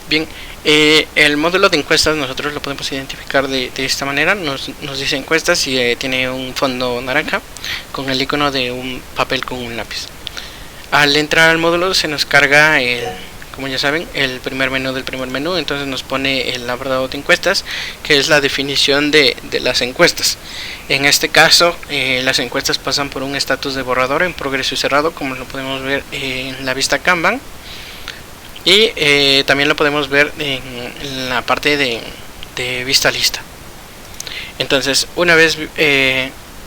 Bien, el módulo de encuestas nosotros lo podemos identificar de esta manera. Nos dice encuestas y tiene un fondo naranja con el icono de un papel con un lápiz. Al entrar al módulo se nos carga, como ya saben, el primer menú del primer menú. Entonces nos pone el apartado de encuestas, que es la definición de las encuestas. En este caso, las encuestas pasan por un estatus de borrador en progreso y cerrado, como lo podemos ver en la vista Kanban. Y también lo podemos ver en la parte de vista lista. Entonces, una vez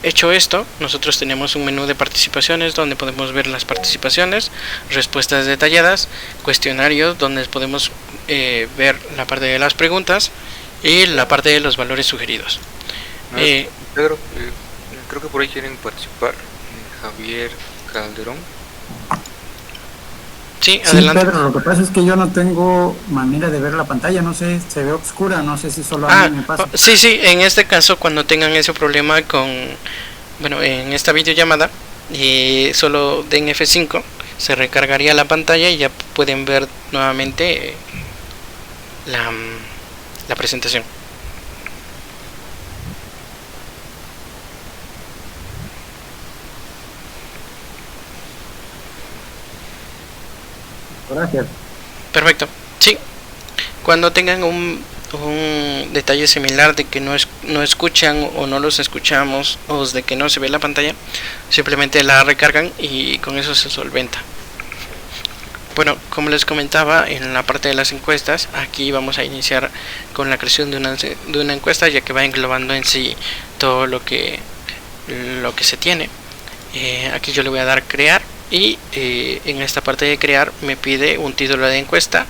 hecho esto, nosotros tenemos un menú de participaciones donde podemos ver las participaciones, respuestas detalladas, cuestionarios donde podemos ver la parte de las preguntas y la parte de los valores sugeridos. Pedro, creo que por ahí quieren participar. Javier Calderón. Sí, adelante. Pedro, lo que pasa es que yo no tengo manera de ver la pantalla, no sé, se ve oscura, no sé si solo a mí me pasa. Sí, en este caso cuando tengan ese problema en esta videollamada, solo den F5, se recargaría la pantalla y ya pueden ver nuevamente la presentación. Gracias. Perfecto. Sí. Cuando tengan un detalle similar de que no escuchan o no los escuchamos o de que no se ve la pantalla, simplemente la recargan y con eso se solventa. Bueno, como les comentaba, en la parte de las encuestas, aquí vamos a iniciar con la creación de una encuesta, ya que va englobando en sí todo lo que se tiene. Aquí yo le voy a dar crear. Y en esta parte de crear me pide un título de encuesta,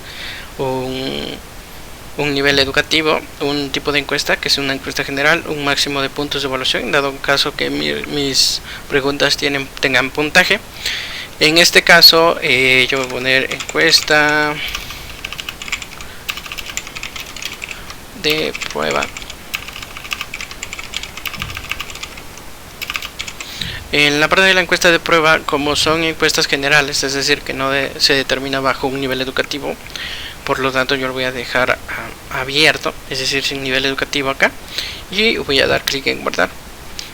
un nivel educativo, un tipo de encuesta que es una encuesta general, un máximo de puntos de evaluación, dado caso que mis preguntas tengan puntaje. En este caso yo voy a poner encuesta de prueba. En la parte de la encuesta de prueba, como son encuestas generales, es decir, que no se determina bajo un nivel educativo, por lo tanto yo lo voy a dejar abierto, es decir, sin nivel educativo acá, y voy a dar clic en guardar.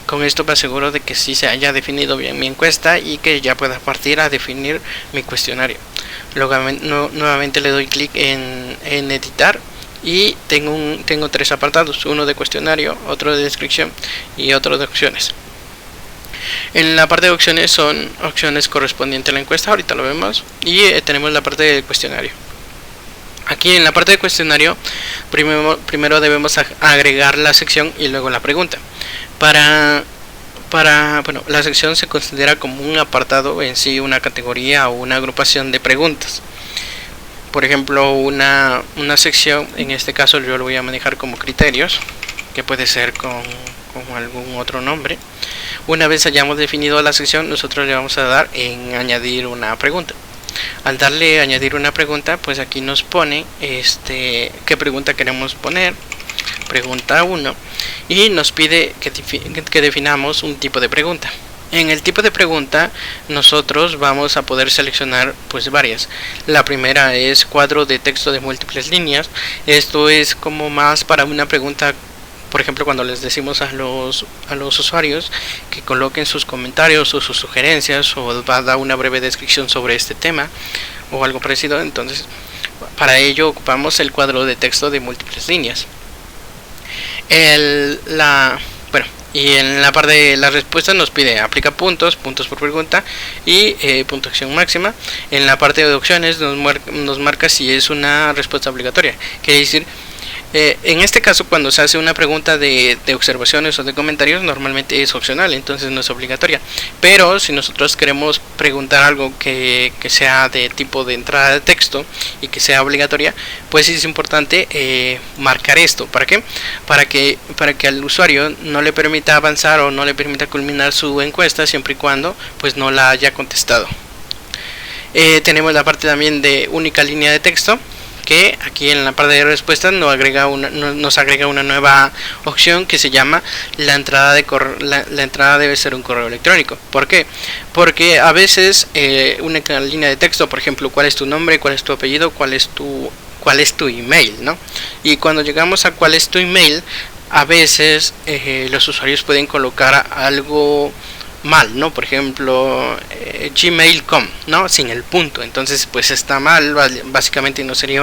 Con esto me aseguro de que sí se haya definido bien mi encuesta y que ya pueda partir a definir mi cuestionario. Luego nuevamente le doy clic en editar y tengo tres apartados, uno de cuestionario, otro de descripción y otro de opciones. En la parte de opciones son opciones correspondientes a la encuesta, ahorita lo vemos, y tenemos la parte del cuestionario. Aquí en la parte de cuestionario primero debemos agregar la sección y luego la pregunta. La sección se considera como un apartado en sí, una categoría o una agrupación de preguntas. Por ejemplo, una sección, en este caso yo lo voy a manejar como criterios, que puede ser con algún otro nombre. Una vez hayamos definido la sección, nosotros le vamos a dar en añadir una pregunta. Al darle a añadir una pregunta, pues aquí nos pone qué pregunta queremos poner, pregunta 1, y nos pide que definamos un tipo de pregunta. En el tipo de pregunta nosotros vamos a poder seleccionar pues varias. La primera es cuadro de texto de múltiples líneas. Esto es como más para una pregunta. Por ejemplo, cuando les decimos a los usuarios que coloquen sus comentarios o sus sugerencias o va a dar una breve descripción sobre este tema o algo parecido, entonces para ello ocupamos el cuadro de texto de múltiples líneas. Y en la parte de la respuesta nos pide aplica puntos por pregunta y puntuación máxima. En la parte de opciones nos marca si es una respuesta obligatoria, quiere decir en este caso, cuando se hace una pregunta de observaciones o de comentarios, normalmente es opcional, entonces no es obligatoria. Pero si nosotros queremos preguntar algo que sea de tipo de entrada de texto y que sea obligatoria, pues es importante marcar esto. ¿Para qué? Para que al usuario no le permita avanzar o no le permita culminar su encuesta siempre y cuando pues no la haya contestado. Tenemos la parte también de única línea de texto, que aquí en la parte de respuestas nos agrega una nueva opción que se llama la entrada debe ser un correo electrónico. ¿Por qué? Porque a veces una línea de texto, por ejemplo, cuál es tu nombre, cuál es tu apellido, cuál es tu cuál es tu email, ¿no? Y cuando llegamos a cuál es tu email, a veces los usuarios pueden colocar algo mal, ¿no? Por ejemplo, gmail.com, ¿no? Sin el punto. Entonces, pues está mal, básicamente no sería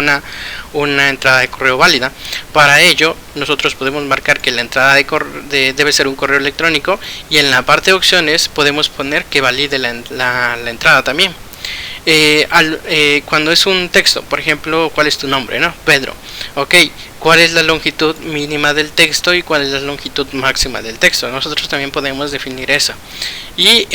una entrada de correo válida. Para ello, nosotros podemos marcar que la entrada debe ser un correo electrónico, y en la parte de opciones podemos poner que valide la entrada también. Cuando es un texto, por ejemplo, ¿cuál es tu nombre? ¿No? Pedro. Ok, ¿cuál es la longitud mínima del texto y cuál es la longitud máxima del texto? Nosotros también podemos definir eso. Y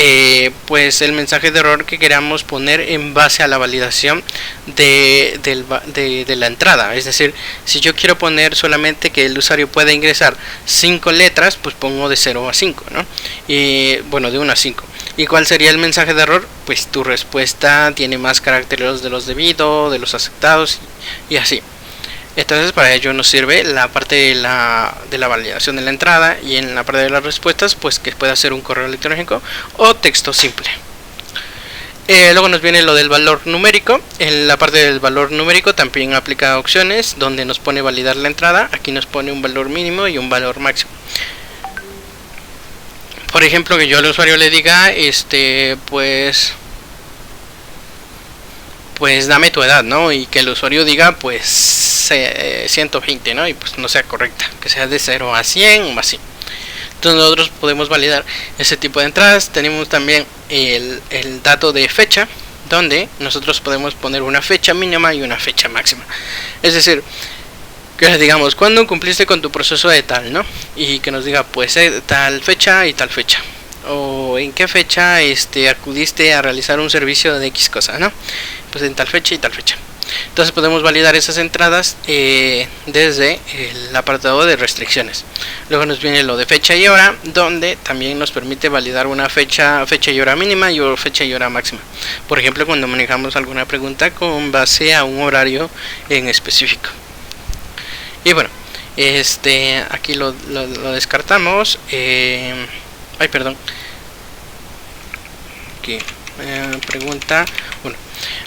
pues el mensaje de error que queramos poner en base a la validación de la entrada. Es decir, si yo quiero poner solamente que el usuario pueda ingresar 5 letras, pues pongo de 0 a 5, ¿no? Y bueno, de 1 a 5. ¿Y cuál sería el mensaje de error? Pues tu respuesta tiene más caracteres de los debidos, de los aceptados y así. Entonces para ello nos sirve la parte de la validación de la entrada, y en la parte de las respuestas pues que pueda ser un correo electrónico o texto simple. Luego nos viene lo del valor numérico. En la parte del valor numérico también aplica opciones donde nos pone validar la entrada. Aquí nos pone un valor mínimo y un valor máximo. Por ejemplo, que yo al usuario le diga, pues dame tu edad, ¿no? Y que el usuario diga, pues 120, ¿no? Y pues no sea correcta, que sea de 0 a 100 o así. Entonces nosotros podemos validar ese tipo de entradas. Tenemos también el dato de fecha, donde nosotros podemos poner una fecha mínima y una fecha máxima. Es decir, que digamos, ¿cuándo cumpliste con tu proceso de tal, no? Y que nos diga, pues tal fecha y tal fecha. O en qué fecha acudiste a realizar un servicio de X cosa, ¿no? Pues en tal fecha y tal fecha. Entonces podemos validar esas entradas desde el apartado de restricciones. Luego nos viene lo de fecha y hora, donde también nos permite validar una fecha y hora mínima y fecha y hora máxima. Por ejemplo, cuando manejamos alguna pregunta con base a un horario en específico. Y bueno, aquí lo descartamos. Ay, perdón. Aquí, pregunta 1.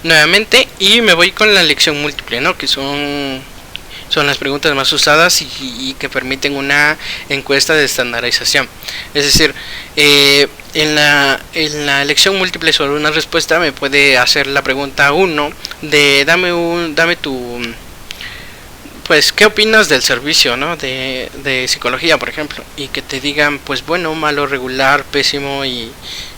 Nuevamente, y me voy con la elección múltiple, ¿no? Que son las preguntas más usadas y que permiten una encuesta de estandarización. Es decir, en la elección múltiple sobre una respuesta me puede hacer la pregunta 1 de dame tu, pues, ¿qué opinas del servicio, ¿no? de psicología, por ejemplo? Y que te digan, pues, bueno, malo, regular, pésimo y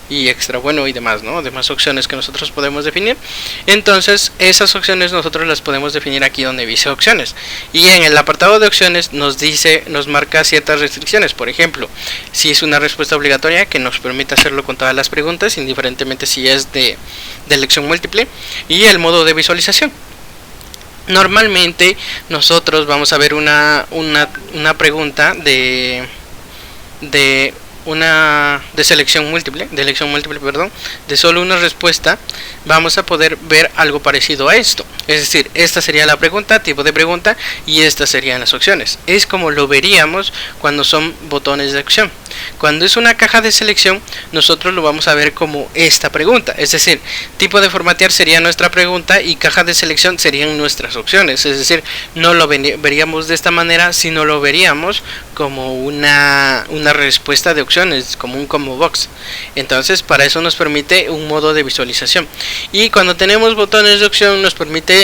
extra bueno y demás, ¿no? Demás opciones que nosotros podemos definir. Entonces esas opciones nosotros las podemos definir aquí donde dice opciones, y en el apartado de opciones nos marca ciertas restricciones. Por ejemplo, si es una respuesta obligatoria, que nos permite hacerlo con todas las preguntas, indiferentemente si es de elección múltiple, y el modo de visualización. Normalmente nosotros vamos a ver una pregunta de elección múltiple, de solo una respuesta. Vamos a poder ver algo parecido a esto. Es decir, esta sería la pregunta, tipo de pregunta, y estas serían las opciones. Es como lo veríamos cuando son botones de acción. Cuando es una caja de selección, nosotros lo vamos a ver como esta pregunta. Es decir, tipo de formatear sería nuestra pregunta y caja de selección serían nuestras opciones. Es decir, no lo veríamos de esta manera, sino lo veríamos como una respuesta de opciones, como un combo box. Entonces, para eso nos permite un modo de visualización. Y cuando tenemos botones de opción, nos permite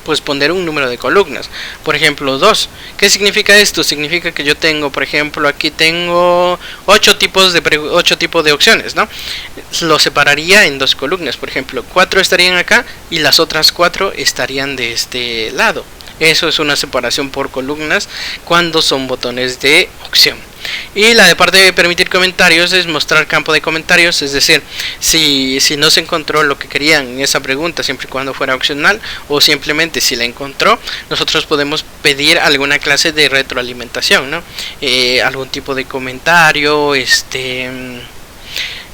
pues poner un número de columnas. Por ejemplo, 2. ¿Qué significa esto? Significa que yo tengo, por ejemplo, aquí tengo 8 tipos de opciones, ¿no? Lo separaría en 2 columnas. Por ejemplo, 4 estarían acá y las otras 4 estarían de este lado. Eso es una separación por columnas cuando son botones de opción. Y la de parte de permitir comentarios es mostrar campo de comentarios. Es decir, si no se encontró lo que querían en esa pregunta, siempre y cuando fuera opcional, o simplemente si la encontró, nosotros podemos pedir alguna clase de retroalimentación, ¿no? Algún tipo de comentario,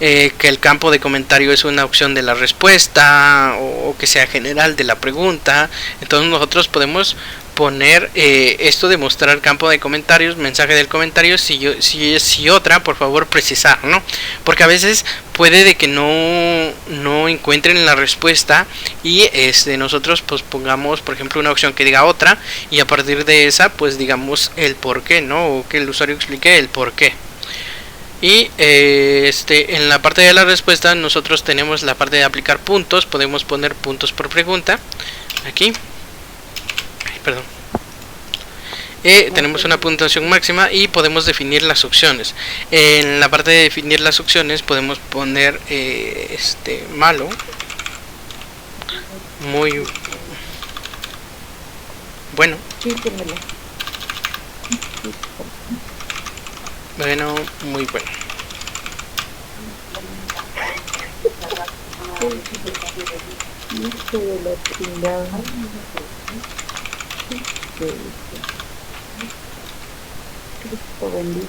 que el campo de comentario es una opción de la respuesta, o que sea general de la pregunta. Entonces nosotros podemos poner esto de mostrar campo de comentarios, mensaje del comentario, si otra, por favor precisar, ¿no? Porque a veces puede de que no encuentren la respuesta y nosotros pues pongamos, por ejemplo, una opción que diga otra, y a partir de esa pues digamos el por qué, ¿no? O que el usuario explique el por qué. Y en la parte de la respuesta nosotros tenemos la parte de aplicar puntos. Podemos poner puntos por pregunta aquí. Perdón. Tenemos una puntuación máxima y podemos definir las opciones. En la parte de definir las opciones podemos poner malo, muy bueno, bueno, muy bueno. Cristo bendito.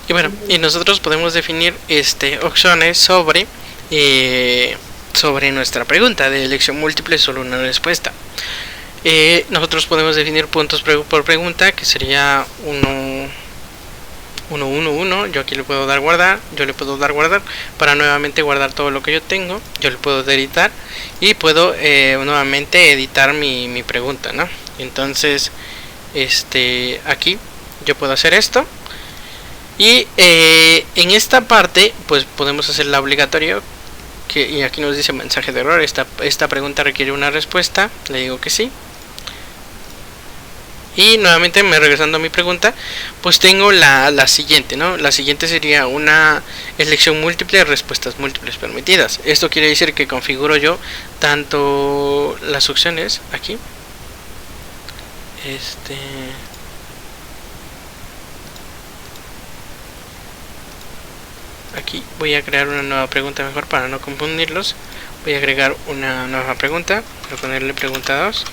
Y bueno, y nosotros podemos definir opciones sobre nuestra pregunta de elección múltiple, solo una respuesta. Nosotros podemos definir puntos por pregunta, que sería 1, 1, 1. Yo aquí le puedo dar guardar, yo le puedo dar guardar para nuevamente guardar todo lo que yo tengo. Yo le puedo editar y puedo nuevamente editar mi pregunta, ¿no? Entonces aquí yo puedo hacer esto. Y en esta parte pues podemos hacerla obligatorio, y aquí nos dice mensaje de error. Esta pregunta requiere una respuesta, le digo que sí. Y nuevamente regresando a mi pregunta, pues tengo la siguiente, ¿no? La siguiente sería una elección múltiple de respuestas múltiples permitidas. Esto quiere decir que configuro yo tanto las opciones aquí. Aquí voy a crear una nueva pregunta mejor para no confundirlos. Voy a agregar una nueva pregunta. Voy a ponerle pregunta 2.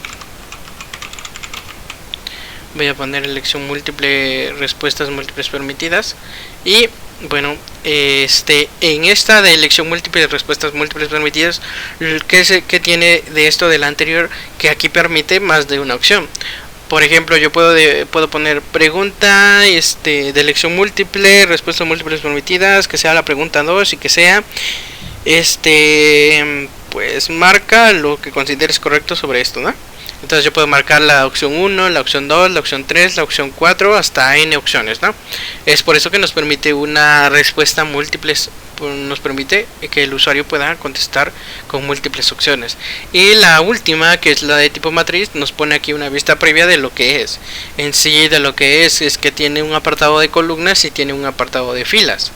Voy a poner elección múltiple, respuestas múltiples permitidas. Y bueno, en esta de elección múltiple, respuestas múltiples permitidas, ¿qué tiene de esto de la anterior? Que aquí permite más de una opción. Por ejemplo, yo puedo poner pregunta de elección múltiple, respuestas múltiples permitidas, que sea la pregunta 2 y que sea pues marca lo que consideres correcto sobre esto, ¿no? Entonces yo puedo marcar la opción 1, la opción 2, la opción 3, la opción 4, hasta n opciones, ¿no? Es por eso que nos permite una respuesta múltiples, nos permite que el usuario pueda contestar con múltiples opciones. Y la última, que es la de tipo matriz, nos pone aquí una vista previa de lo que es. En sí, de lo que es que tiene un apartado de columnas y tiene un apartado de filas.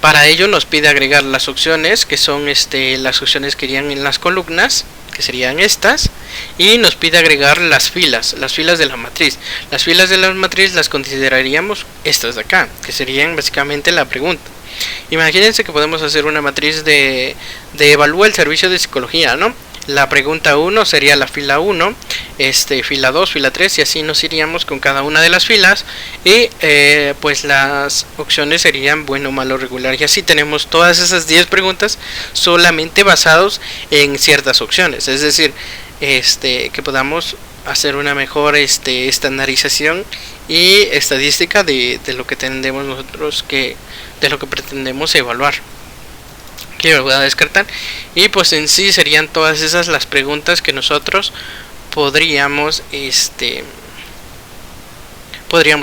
Para ello nos pide agregar las opciones, que son las opciones que irían en las columnas, que serían estas, y nos pide agregar las filas de la matriz. Las filas de la matriz las consideraríamos estas de acá, que serían básicamente la pregunta. Imagínense que podemos hacer una matriz de evalúa el servicio de psicología, ¿no? La pregunta 1 sería la fila 1, fila 2, fila 3, y así nos iríamos con cada una de las filas. Y pues las opciones serían bueno, malo, regular. Y así tenemos todas esas 10 preguntas solamente basados en ciertas opciones. Es decir, que podamos hacer una mejor estandarización y estadística de lo que tendemos nosotros, de lo que pretendemos evaluar. Que lo voy a descartar, y pues en sí serían todas esas las preguntas que nosotros podríamos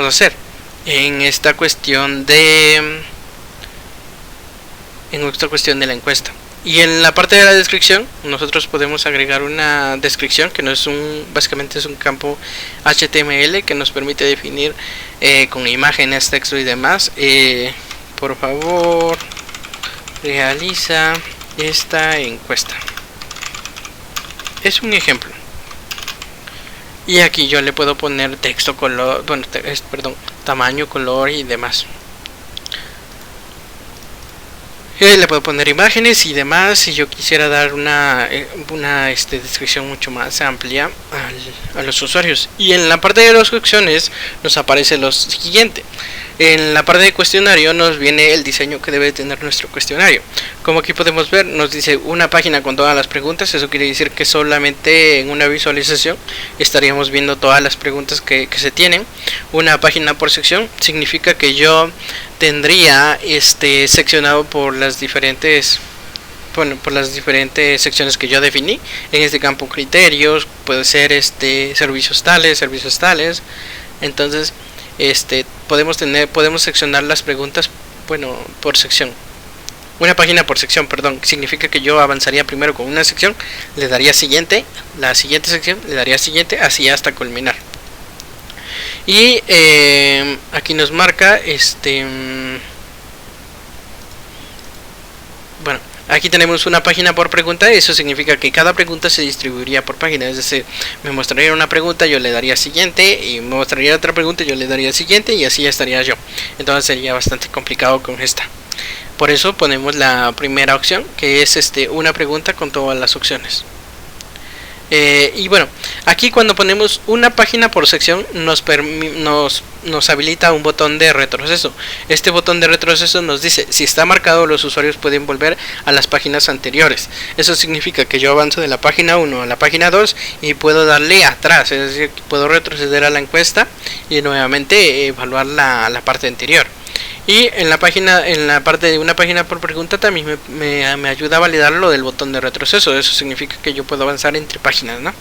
hacer en esta cuestión de la encuesta. Y en la parte de la descripción nosotros podemos agregar una descripción que no es básicamente es un campo HTML que nos permite definir con imágenes, texto y demás. Por favor, realiza esta encuesta. Es un ejemplo. Y aquí yo le puedo poner texto, color, tamaño, color y demás. Le puedo poner imágenes y demás. Si yo quisiera dar una descripción mucho más amplia a los usuarios. Y en la parte de las opciones nos aparece lo siguiente. En la parte de cuestionario nos viene el diseño que debe tener nuestro cuestionario. Como aquí podemos ver, nos dice una página con todas las preguntas. Eso quiere decir que solamente en una visualización estaríamos viendo todas las preguntas que se tienen. Una página por sección significa que yo tendría seccionado por las diferentes secciones que yo definí. En este campo criterios, puede ser servicios tales. Entonces podemos seccionar las preguntas por sección. Una página por sección, perdón, significa que yo avanzaría primero con una sección, le daría siguiente, la siguiente sección, le daría siguiente, así hasta culminar. Y aquí nos marca aquí tenemos una página por pregunta. Eso significa que cada pregunta se distribuiría por página, es decir, me mostraría una pregunta, yo le daría siguiente, y me mostraría otra pregunta, yo le daría siguiente, y así estaría yo. Entonces sería bastante complicado con esta. Por eso ponemos la primera opción, que es una pregunta con todas las opciones. Y bueno, aquí cuando ponemos una página por sección nos habilita un botón de retroceso. Este botón de retroceso nos dice si está marcado, los usuarios pueden volver a las páginas anteriores. Eso significa que yo avanzo de la página 1 a la página 2 y puedo darle atrás, es decir, puedo retroceder a la encuesta y nuevamente evaluar la parte anterior. Y en la parte de una página por pregunta también me ayuda a validar lo del botón de retroceso. Eso significa que yo puedo avanzar entre páginas, ¿no?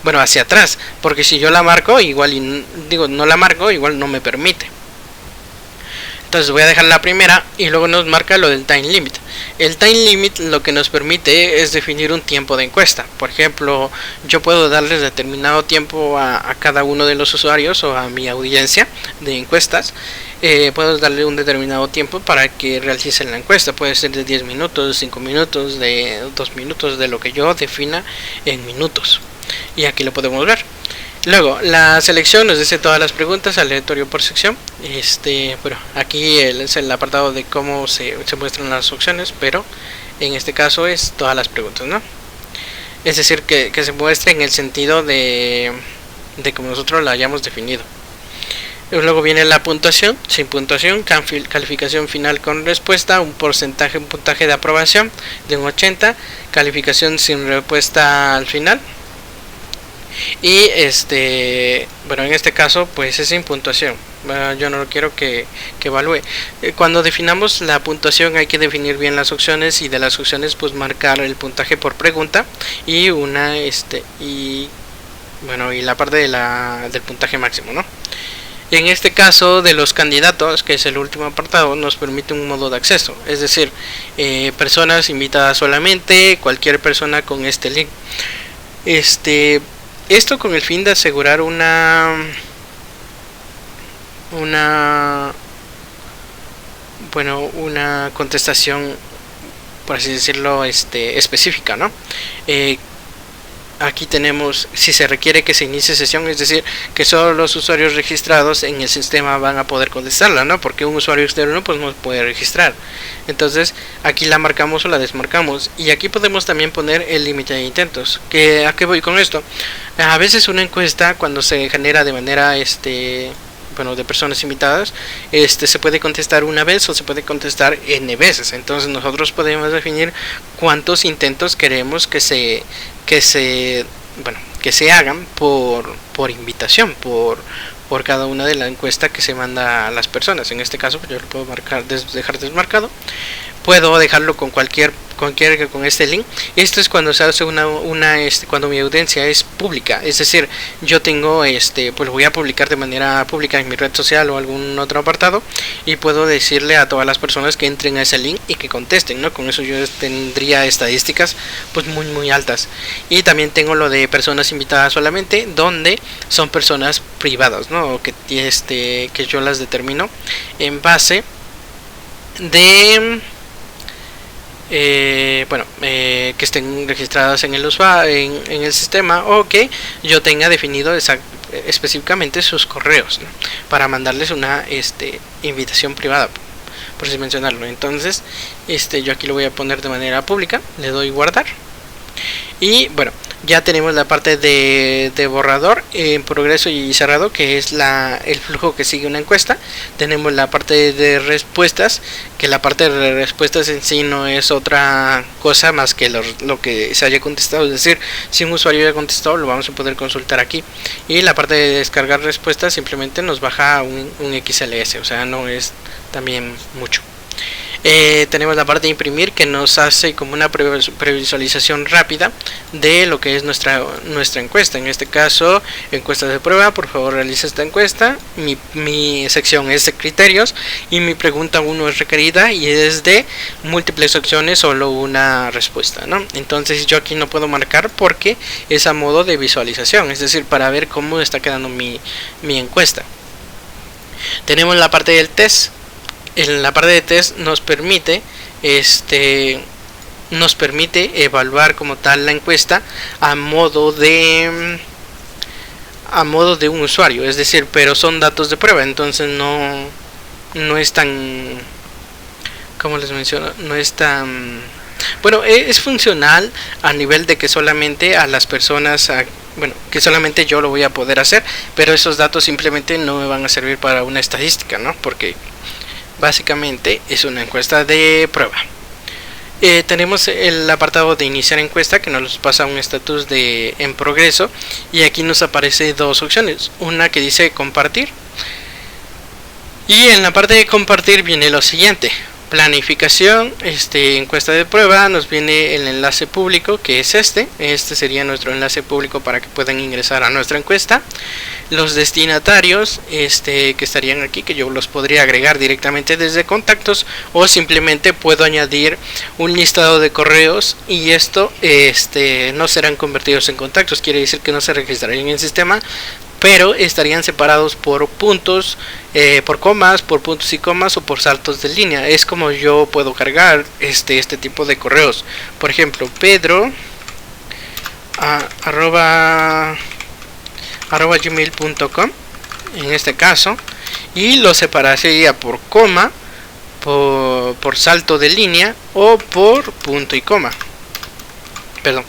Bueno, hacia atrás, porque si yo la marco, no la marco, igual no me permite. Entonces voy a dejar la primera y luego nos marca lo del time limit. El time limit lo que nos permite es definir un tiempo de encuesta. Por ejemplo, yo puedo darles determinado tiempo a cada uno de los usuarios o a mi audiencia de encuestas. Puedo darle un determinado tiempo para que realicen la encuesta. Puede ser de 10 minutos, 5 minutos, de 2 minutos, de lo que yo defina en minutos. Y aquí lo podemos ver. Luego, la selección nos dice todas las preguntas, aleatorio por sección. Aquí es el apartado de cómo se muestran las opciones, pero en este caso es todas las preguntas, ¿no? Es decir, que se muestre en el sentido de como nosotros la hayamos definido. Luego viene la puntuación, sin puntuación, calificación final con respuesta, un puntaje de aprobación de un 80, calificación sin respuesta al final. Y en este caso pues es sin puntuación. Yo no lo quiero que evalúe. Cuando definamos la puntuación hay que definir bien las opciones, y de las opciones pues marcar el puntaje por pregunta y y la parte del puntaje máximo, ¿no? Y en este caso de los candidatos, que es el último apartado, nos permite un modo de acceso, es decir, personas invitadas solamente, cualquier persona con este link. Esto con el fin de asegurar una contestación, por así decirlo, específica, ¿no? Aquí tenemos si se requiere que se inicie sesión, es decir, que solo los usuarios registrados en el sistema van a poder contestarla, ¿no? Porque un usuario externo pues no puede registrar. Entonces aquí la marcamos o la desmarcamos, y aquí podemos también poner el límite de intentos. ¿A qué voy con esto? A veces una encuesta, cuando se genera de manera de personas invitadas, se puede contestar una vez o se puede contestar n veces. Entonces nosotros podemos definir cuántos intentos queremos que se hagan por invitación, por cada una de la encuesta que se manda a las personas. En este caso pues yo lo puedo dejar desmarcado. Puedo dejarlo con cualquier con este link. Esto es cuando se hace cuando mi audiencia es pública, es decir, yo tengo pues voy a publicar de manera pública en mi red social o algún otro apartado, y puedo decirle a todas las personas que entren a ese link y que contesten, ¿no? Con eso yo tendría estadísticas pues muy altas. Y también tengo lo de personas invitadas solamente, donde son personas privadas, ¿no? Que yo las determino en base de que estén registradas en el usuario, en el sistema, o que yo tenga definido específicamente sus correos, ¿no? Para mandarles una invitación privada, por así mencionarlo. Entonces yo aquí lo voy a poner de manera pública, le doy guardar, y bueno, ya tenemos la parte de borrador en progreso y cerrado, que es el flujo que sigue una encuesta. Tenemos la parte de respuestas, que la parte de respuestas en sí no es otra cosa más que lo que se haya contestado, es decir, si un usuario haya contestado lo vamos a poder consultar aquí. Y la parte de descargar respuestas simplemente nos baja un XLS, o sea, no es también mucho. Tenemos la parte de imprimir, que nos hace como una previsualización rápida de lo que es nuestra encuesta. En este caso, encuesta de prueba, por favor realiza esta encuesta. Mi sección es de criterios y mi pregunta 1 es requerida y es de múltiples opciones, solo una respuesta, ¿no? Entonces yo aquí no puedo marcar porque es a modo de visualización, es decir, para ver cómo está quedando mi encuesta. Tenemos la parte del test. En la parte de test nos permite evaluar como tal la encuesta a modo de un usuario, es decir, pero son datos de prueba, entonces no es tan, como les menciono, no es tan bueno, es funcional a nivel de que solamente a las personas, que solamente yo lo voy a poder hacer, pero esos datos simplemente no me van a servir para una estadística, ¿no? Porque básicamente es una encuesta de prueba. Tenemos el apartado de iniciar encuesta, que nos pasa un estatus de en progreso, y aquí nos aparece dos opciones, una que dice compartir, y en la parte de compartir viene lo siguiente: planificación, encuesta de prueba, nos viene el enlace público, que es este sería nuestro enlace público para que puedan ingresar a nuestra encuesta. Los destinatarios que estarían aquí, que yo los podría agregar directamente desde contactos, o simplemente puedo añadir un listado de correos y esto no serán convertidos en contactos, quiere decir que no se registrarían en el sistema, pero estarían separados por puntos, por comas, por puntos y comas, o por saltos de línea. Es como yo puedo cargar este tipo de correos. Por ejemplo, Pedro arroba gmail.com en este caso, y lo separaría por coma, por salto de línea o por punto y coma. Perdón.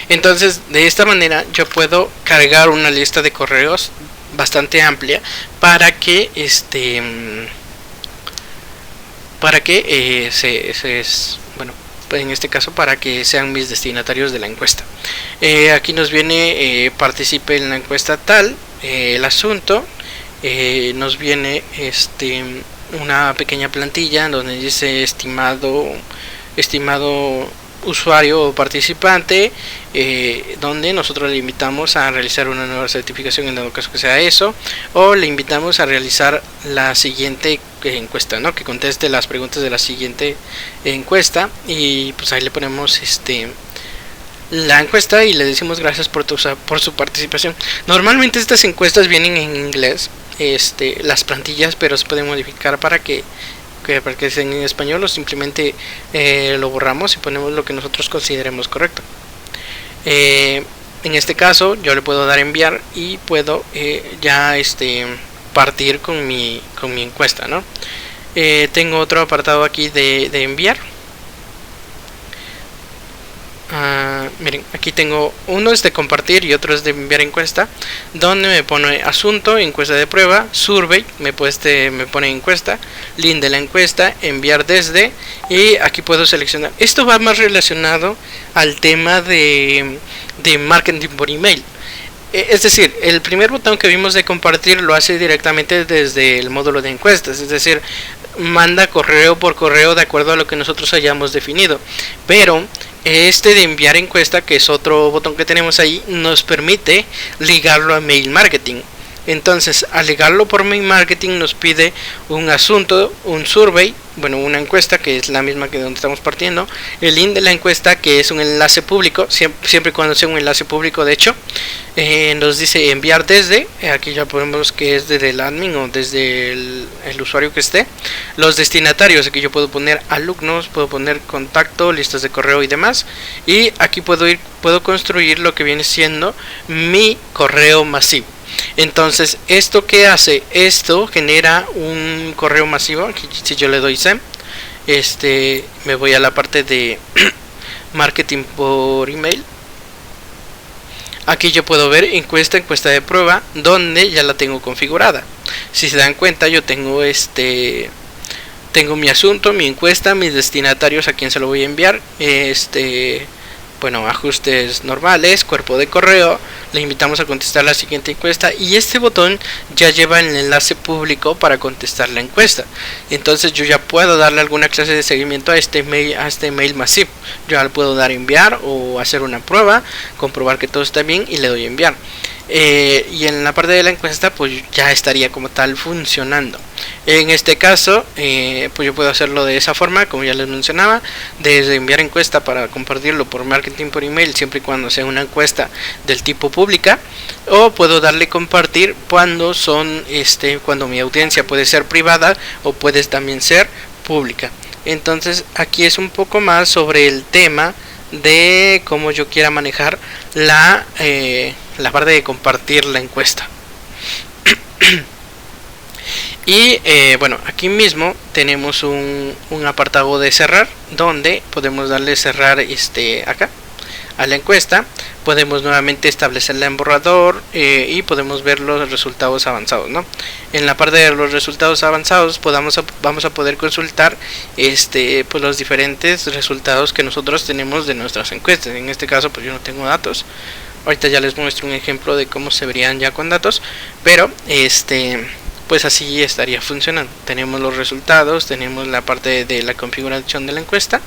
Entonces, de esta manera yo puedo cargar una lista de correos bastante amplia para que en este caso para que sean mis destinatarios de la encuesta. Aquí nos viene participe en la encuesta tal, el asunto, nos viene una pequeña plantilla donde dice estimado usuario o participante, donde nosotros le invitamos a realizar una nueva certificación en dado caso que sea eso, o le invitamos a realizar la siguiente encuesta, ¿no? Que conteste las preguntas de la siguiente encuesta, y pues ahí le ponemos la encuesta y le decimos gracias por su participación. Normalmente estas encuestas vienen en inglés, las plantillas, pero se pueden modificar para que sea en español, o simplemente lo borramos y ponemos lo que nosotros consideremos correcto. En este caso yo le puedo dar enviar y puedo partir con mi encuesta, ¿no? Tengo otro apartado aquí de enviar. Miren, aquí tengo uno es de compartir y otro es de enviar encuesta, donde me pone asunto, encuesta de prueba, survey, me pone encuesta, link de la encuesta, enviar desde, y aquí puedo seleccionar. Esto va más relacionado al tema de marketing por email. Es decir, el primer botón que vimos de compartir lo hace directamente desde el módulo de encuestas, es decir, manda correo por correo de acuerdo a lo que nosotros hayamos definido, pero de enviar encuesta, que es otro botón que tenemos ahí, nos permite ligarlo a mail marketing. Entonces, al ligarlo por mail marketing nos pide un asunto, un survey, una encuesta que es la misma que donde estamos partiendo, el link de la encuesta, que es un enlace público, siempre y cuando sea un enlace público, de hecho, nos dice enviar desde, aquí ya ponemos que es desde el admin o desde el usuario que esté, los destinatarios, aquí yo puedo poner alumnos, puedo poner contacto, listas de correo y demás, y aquí puedo construir lo que viene siendo mi correo masivo. Entonces, ¿esto qué hace? Esto genera un correo masivo. Aquí, si yo le doy send, me voy a la parte de marketing por email. Aquí yo puedo ver encuesta de prueba, donde ya la tengo configurada. Si se dan cuenta, yo tengo tengo mi asunto, mi encuesta, mis destinatarios a quien se lo voy a enviar, bueno, ajustes normales, cuerpo de correo, le invitamos a contestar la siguiente encuesta, y este botón ya lleva el enlace público para contestar la encuesta. Entonces yo ya puedo darle alguna clase de seguimiento a este mail masivo. Yo le puedo dar enviar o hacer una prueba, comprobar que todo está bien y le doy enviar. Y en la parte de la encuesta pues ya estaría como tal funcionando. En este caso pues yo puedo hacerlo de esa forma, como ya les mencionaba, desde enviar encuesta para compartirlo por marketing por email, siempre y cuando sea una encuesta del tipo pública, o puedo darle compartir cuando son cuando mi audiencia puede ser privada o puede también ser pública. Entonces aquí es un poco más sobre el tema de cómo yo quiera manejar la parte de compartir la encuesta. Y bueno, aquí mismo tenemos un apartado de cerrar, donde podemos darle cerrar acá a la encuesta. Podemos nuevamente establecerla en borrador y podemos ver los resultados avanzados, ¿no? En la parte de los resultados avanzados vamos a poder consultar pues los diferentes resultados que nosotros tenemos de nuestras encuestas. En este caso pues yo no tengo datos. Ahorita ya les muestro un ejemplo de cómo se verían ya con datos, pero pues así estaría funcionando. Tenemos los resultados, tenemos la parte de la configuración de la encuesta,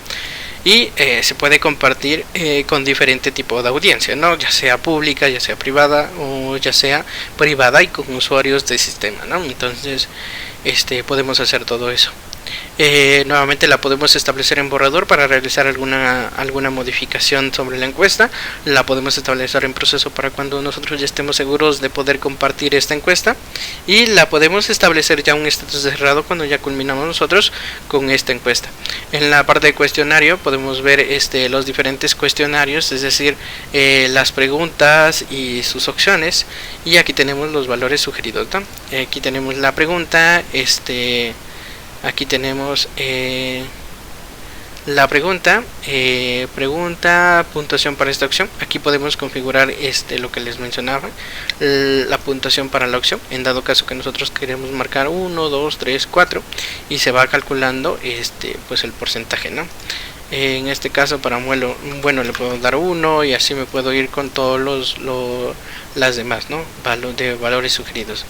y se puede compartir con diferente tipo de audiencia, ¿no? Ya sea pública, ya sea privada, o ya sea privada y con usuarios de sistema, ¿no? Entonces podemos hacer todo eso. Nuevamente la podemos establecer en borrador para realizar alguna modificación sobre la encuesta. La podemos establecer en proceso para cuando nosotros ya estemos seguros de poder compartir esta encuesta, y la podemos establecer ya un estatus cerrado cuando ya culminamos nosotros con esta encuesta. En la parte de cuestionario podemos ver los diferentes cuestionarios, es decir, las preguntas y sus opciones, y aquí tenemos los valores sugeridos, ¿no? Aquí tenemos la pregunta, aquí tenemos la pregunta, puntuación para esta opción. Aquí podemos configurar lo que les mencionaba, la puntuación para la opción, en dado caso que nosotros queremos marcar 1, 2, 3, 4, y se va calculando pues el porcentaje, ¿no? En este caso para bueno, le puedo dar 1, y así me puedo ir con todos las demás, ¿no? De valores sugeridos.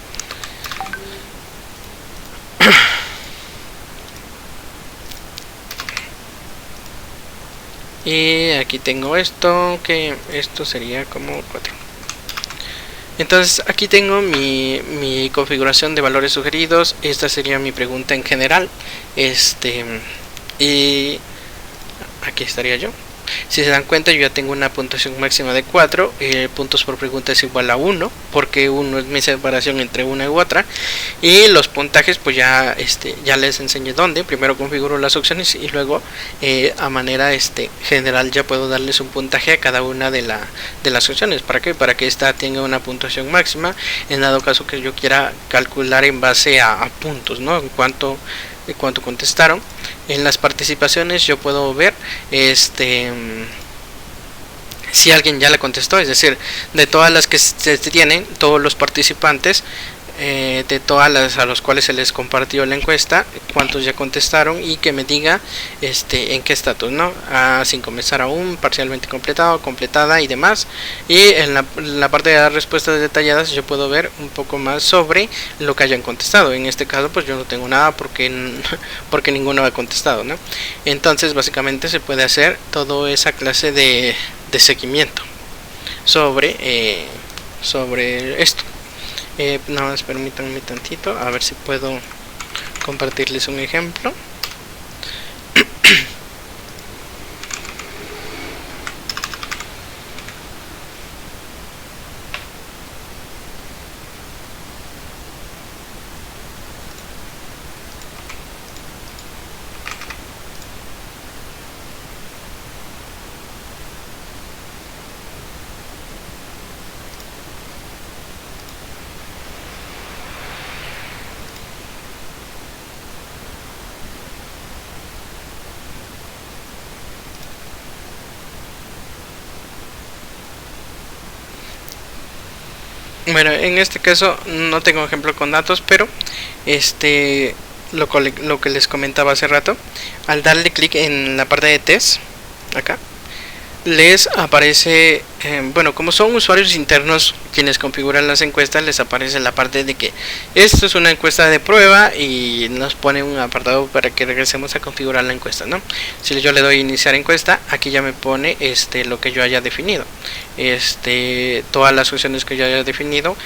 Y aquí tengo esto, que esto sería como 4. Entonces aquí tengo mi configuración de valores sugeridos. Esta sería mi pregunta en general. Y aquí estaría yo. Si se dan cuenta, yo ya tengo una puntuación máxima de 4, puntos por pregunta es igual a 1, porque 1 es mi separación entre una u otra, y los puntajes pues ya les enseñé dónde. Primero configuro las opciones y luego a manera general ya puedo darles un puntaje a cada una de las opciones. ¿Para qué? Para que esta tenga una puntuación máxima, en dado caso que yo quiera calcular en base a puntos, ¿no? En cuanto contestaron. En las participaciones yo puedo ver si alguien ya la contestó, es decir, de todas las que se tienen, todos los participantes, de todas las a los cuales se les compartió la encuesta, cuántos ya contestaron, y que me diga en qué estatus, ¿no? Sin comenzar aún, parcialmente completado, completada y demás. Y en la parte de las respuestas detalladas yo puedo ver un poco más sobre lo que hayan contestado. En este caso pues yo no tengo nada porque ninguno ha contestado, ¿no? Entonces básicamente se puede hacer toda esa clase de seguimiento sobre esto. Nada más permítanme tantito, a ver si puedo compartirles un ejemplo. Bueno, en este caso no tengo ejemplo con datos, pero lo que les comentaba hace rato, al darle clic en la parte de test, acá, les aparece, bueno, como son usuarios internos quienes configuran las encuestas, les aparece la parte de que esto es una encuesta de prueba y nos pone un apartado para que regresemos a configurar la encuesta, ¿no? Si yo le doy iniciar encuesta, aquí ya me pone lo que yo haya definido, todas las opciones que yo haya definido.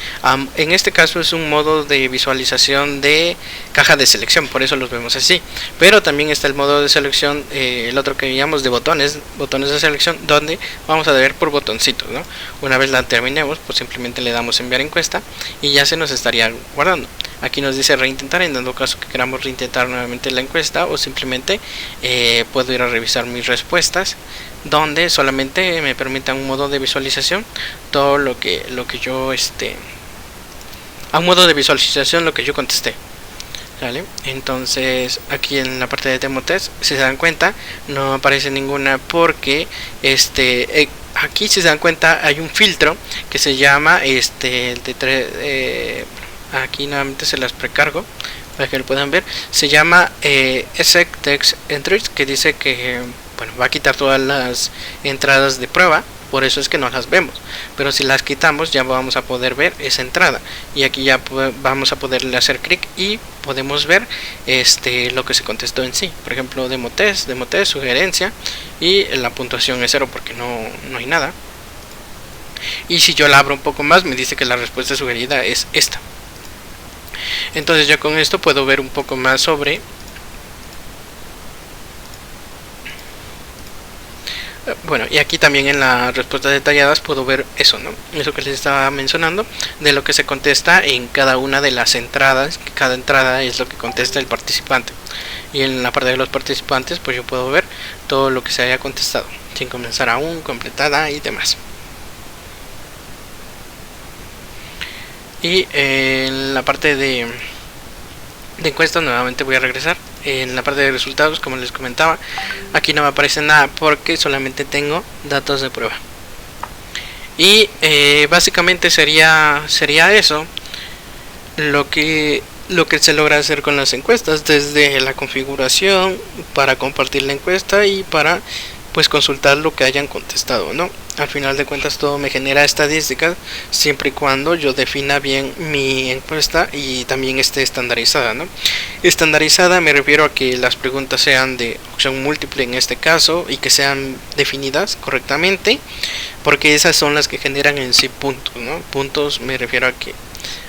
En este caso es un modo de visualización de caja de selección, por eso los vemos así, pero también está el modo de selección, el otro que llamamos de botones de selección, donde vamos a ver por botoncitos, ¿no? Una vez la terminemos, pues simplemente le damos enviar encuesta y ya se nos estaría guardando. Aquí nos dice reintentar, en dado caso que queramos reintentar nuevamente la encuesta, o simplemente puedo ir a revisar mis respuestas, donde solamente me permita un modo de visualización todo lo que yo a un modo de visualización lo que yo contesté. ¿Vale? Entonces aquí en la parte de demo test, si se dan cuenta, no aparece ninguna porque aquí, si se dan cuenta, hay un filtro que se llama aquí nuevamente se las precargo para que lo puedan ver. Se llama ESEC Text Entries, que dice que bueno, va a quitar todas las entradas de prueba. Por eso es que no las vemos, pero si las quitamos ya vamos a poder ver esa entrada, y aquí ya vamos a poderle hacer clic y podemos ver lo que se contestó en sí. Por ejemplo, demo test, sugerencia, y la puntuación es 0 porque no hay nada. Y si yo la abro un poco más, me dice que la respuesta sugerida es esta. Entonces yo con esto puedo ver un poco más sobre bueno, y aquí también en las respuestas detalladas puedo ver eso, ¿no? Eso que les estaba mencionando, de lo que se contesta en cada una de las entradas, que cada entrada es lo que contesta el participante. Y en la parte de los participantes, pues yo puedo ver todo lo que se haya contestado, sin comenzar aún, completada y demás. Y en la parte de encuestas nuevamente voy a regresar. En la parte de resultados, como les comentaba, aquí no me aparece nada porque solamente tengo datos de prueba. Y básicamente sería eso lo que se logra hacer con las encuestas, desde la configuración para compartir la encuesta y para pues consultar lo que hayan contestado, ¿no? Al final de cuentas todo me genera estadísticas siempre y cuando yo defina bien mi encuesta y también esté estandarizada, ¿no? Estandarizada me refiero a que las preguntas sean de opción múltiple en este caso y que sean definidas correctamente, porque esas son las que generan en sí puntos, ¿no? Puntos me refiero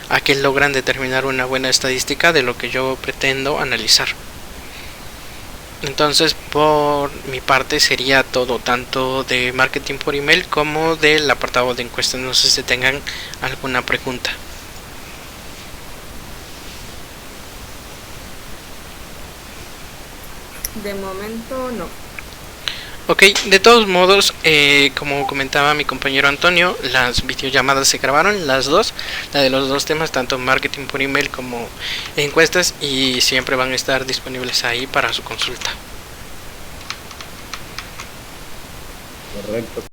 a que logran determinar una buena estadística de lo que yo pretendo analizar. Entonces por mi parte sería todo, tanto de marketing por email como del apartado de encuestas. No sé si tengan alguna pregunta. De momento no. Ok, de todos modos, como comentaba mi compañero Antonio, las videollamadas se grabaron, las dos, la de los dos temas, tanto marketing por email como encuestas, y siempre van a estar disponibles ahí para su consulta. Correcto.